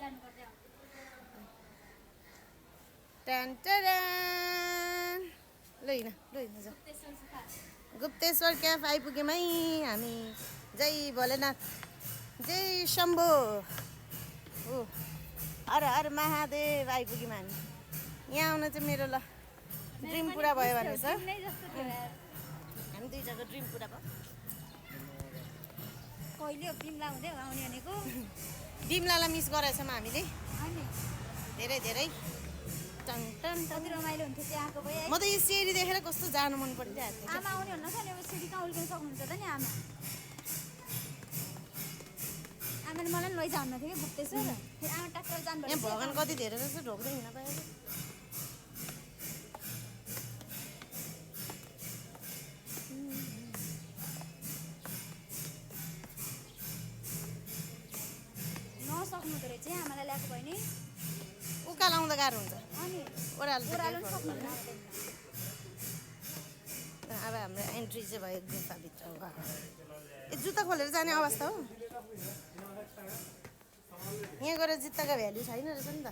ton ton ल हिँड जाऊ गुप्तेश्वर क्याफ आइपुग्यौँ है हामी जय भोलेनाथ जय शम्भो ओ हर हर महादेव आइपुग्यौँ हामी यहाँ आउन चाहिँ मेरो ल ड्रिम पुरा भयो भने छ हामी दुईजनाको ड्रिम पुरा भयो कहिले बिमला हुँदै आउने भनेको बिमलालाई मिस गरेछौँ हामीले धेरै धेरै टन टन कति रमाइलो हुन्थ्यो त्यहाँको भए म त यो सिँढी देखेर कस्तो जानु मन परिरहेको थियो आमा आउने हुन्न नि अब सिडी कहाँ उल्किन सक्नुहुन्छ त नि आमा आमाले मलाई पनि लैजाउनु थियो कि गुप्तेश्वर फेरि आमा ट्र्याक्टर जानु यहाँ भगवान कति धेरै जस्तो ढोक्दै हिँड्न पाएको नसक्नु त रहेछ आमालाई ल्याएको भयो नि उकालो आउँदा गाह्रो हुन्छ अनि ओह्रालो ओह्रालो पनि सक्नुहुन्न अब हाम्रो एन्ट्री चाहिँ भयो गुफाभित्र ए जुत्ता खोलेर जाने अवस्था हो यहाँ गएर जुत्ताको भ्याल्यु छैन रहेछ नि त